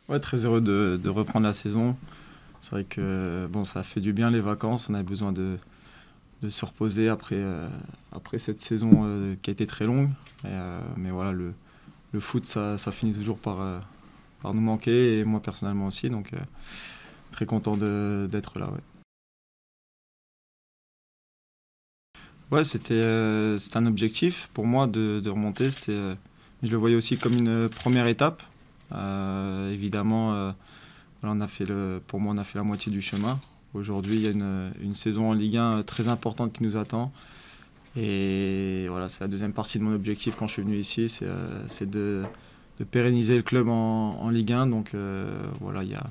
Ouais, très heureux de reprendre la saison. C'est vrai que bon, ça fait du bien les vacances. On avait besoin de se reposer après cette saison qui a été très longue. Mais voilà, le foot, ça finit toujours par nous manquer, et moi personnellement aussi. Donc très content d'être là. Ouais, ouais, c'était un objectif pour moi de remonter. Je le voyais aussi comme une première étape. Évidemment. Voilà, pour moi, on a fait la moitié du chemin. Aujourd'hui, il y a une saison en Ligue 1 très importante qui nous attend. Et voilà, c'est la deuxième partie de mon objectif quand je suis venu ici, c'est de pérenniser le club en Ligue 1. Donc voilà, il y a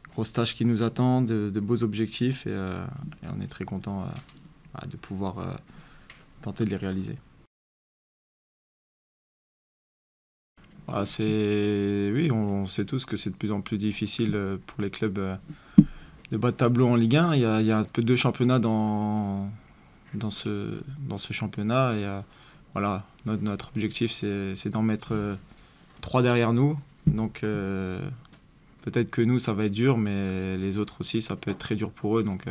une grosse tâche qui nous attend, de beaux objectifs, et on est très content de pouvoir tenter de les réaliser. Voilà, oui, on sait tous que c'est de plus en plus difficile pour les clubs de bas de tableau en Ligue 1. Il y a un peu deux championnats dans ce championnat. Et voilà, notre objectif, c'est d'en mettre trois derrière nous. Donc peut-être que nous, ça va être dur, mais les autres aussi, ça peut être très dur pour eux. Donc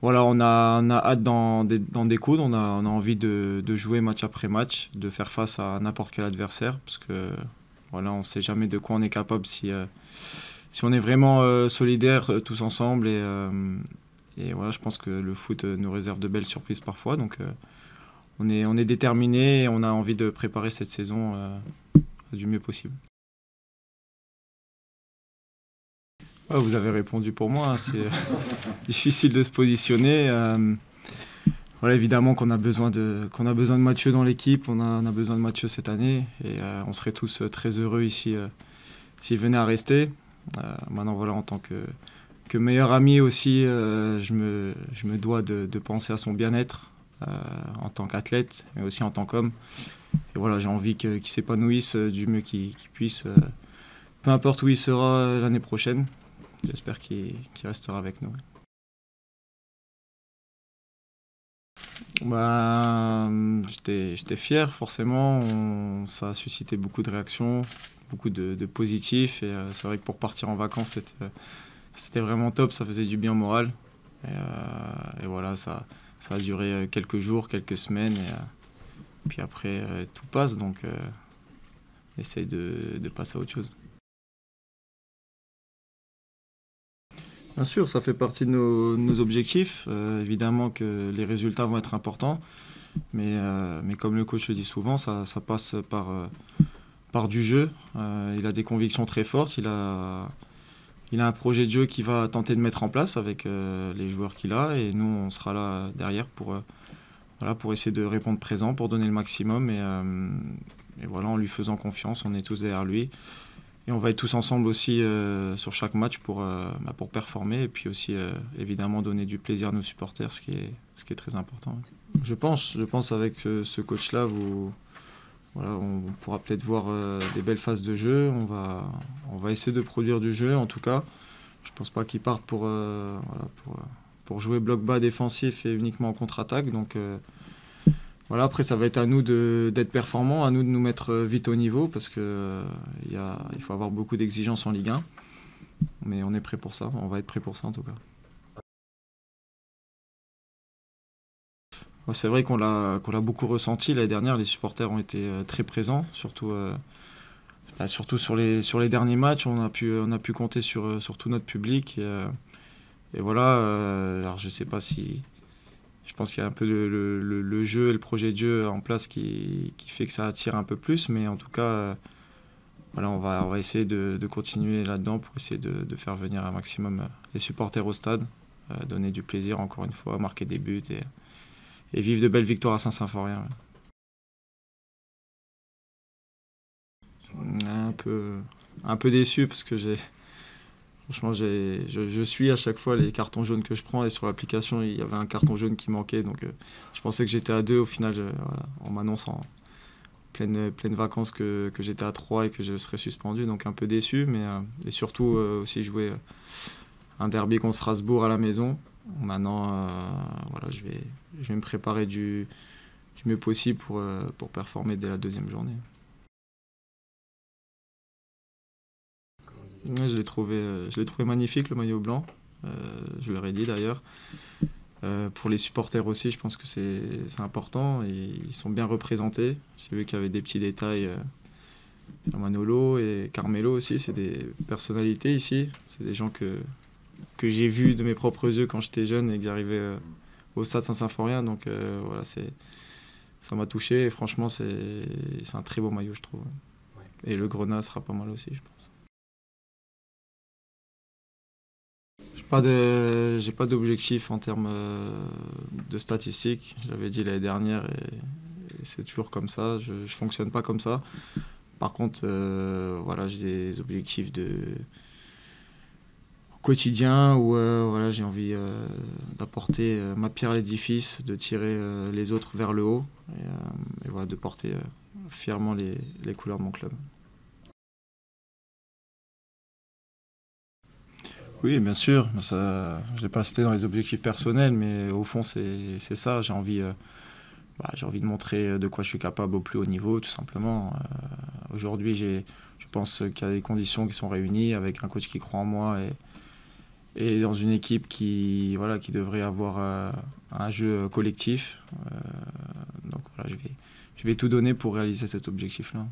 voilà, on a hâte d'en découdre. On a envie de jouer match après match, de faire face à n'importe quel adversaire, parce que voilà, on ne sait jamais de quoi on est capable si on est vraiment solidaires tous ensemble. Et voilà, je pense que le foot nous réserve de belles surprises parfois. Donc on est déterminé, et on a envie de préparer cette saison du mieux possible. Ouais, vous avez répondu pour moi, hein. C'est difficile de se positionner. Voilà, évidemment qu'on a besoin de Mathieu dans l'équipe, on a besoin de Mathieu cette année, et on serait tous très heureux ici s'il venait à rester. Maintenant, voilà, en tant que meilleur ami aussi, je me dois de penser à son bien-être en tant qu'athlète, mais aussi en tant qu'homme. Et voilà, j'ai envie qu'il s'épanouisse du mieux qu'il puisse, peu importe où il sera l'année prochaine. J'espère qu'il restera avec nous. Bah, j'étais fier, forcément. Ça a suscité beaucoup de réactions, beaucoup de positifs. Et c'est vrai que pour partir en vacances, c'était vraiment top. Ça faisait du bien au moral. Et voilà, ça a duré quelques jours, quelques semaines. Et puis après, tout passe. Donc, on essaye de passer à autre chose. Bien sûr, ça fait partie de nos objectifs. Évidemment que les résultats vont être importants. Mais comme le coach le dit souvent, ça passe par du jeu. Il a des convictions très fortes. Il a un projet de jeu qu'il va tenter de mettre en place avec les joueurs qu'il a. Et nous, on sera là derrière voilà, pour essayer de répondre présent, pour donner le maximum. Et voilà, en lui faisant confiance, on est tous derrière lui. Et on va être tous ensemble aussi sur chaque match pour performer. Et puis aussi, évidemment, donner du plaisir à nos supporters, ce qui est très important. Je pense avec ce coach-là, voilà, on pourra peut-être voir des belles phases de jeu. On va essayer de produire du jeu, en tout cas. Je ne pense pas qu'ils partent voilà, pour jouer bloc bas défensif et uniquement en contre-attaque. Donc voilà, après, ça va être à nous d'être performants, à nous de nous mettre vite au niveau, parce que il faut avoir beaucoup d'exigences en Ligue 1. Mais on est prêt pour ça, on va être prêt pour ça en tout cas. C'est vrai qu'on l'a beaucoup ressenti l'année dernière. Les supporters ont été très présents, surtout sur les derniers matchs. On a pu compter sur tout notre public. Et voilà, alors je sais pas si. Je pense qu'il y a un peu le jeu et le projet de jeu en place qui fait que ça attire un peu plus. Mais en tout cas, voilà, on va essayer de continuer là-dedans pour essayer de faire venir un maximum les supporters au stade, donner du plaisir encore une fois, marquer des buts et vivre de belles victoires à Saint-Symphorien. Un peu déçu parce que franchement, je suis à chaque fois les cartons jaunes que je prends, et sur l'application, il y avait un carton jaune qui manquait. Donc je pensais que j'étais à 2. Au final, voilà, on m'annonce en pleine vacances que j'étais à 3 et que je serais suspendu. Donc un peu déçu, et surtout aussi jouer un derby contre Strasbourg à la maison. Maintenant, voilà, je vais me préparer du mieux possible pour performer dès la deuxième journée. Ouais, je l'ai trouvé magnifique, le maillot blanc. Je leur ai dit d'ailleurs. Pour les supporters aussi, je pense que c'est important. Et ils sont bien représentés. J'ai vu qu'il y avait des petits détails. Manolo et Carmelo aussi, c'est des personnalités ici. C'est des gens que j'ai vus de mes propres yeux quand j'étais jeune et que j'arrivais au stade Saint-Symphorien. Donc voilà, ça m'a touché. Et franchement, c'est un très beau maillot, je trouve. Et le Grenat sera pas mal aussi, je pense. J'ai pas d'objectif en termes de statistiques. Je l'avais dit l'année dernière et c'est toujours comme ça. Je fonctionne pas comme ça. Par contre, voilà, j'ai des objectifs de quotidien où voilà, j'ai envie d'apporter ma pierre à l'édifice, de tirer les autres vers le haut et voilà, de porter fièrement les couleurs de mon club. Oui, bien sûr. Ça, je ne l'ai pas cité dans les objectifs personnels, mais au fond, c'est ça. J'ai envie de montrer de quoi je suis capable au plus haut niveau, tout simplement. Aujourd'hui, je pense qu'il y a des conditions qui sont réunies avec un coach qui croit en moi et dans une équipe voilà, qui devrait avoir un jeu collectif. Donc voilà, je vais tout donner pour réaliser cet objectif-là.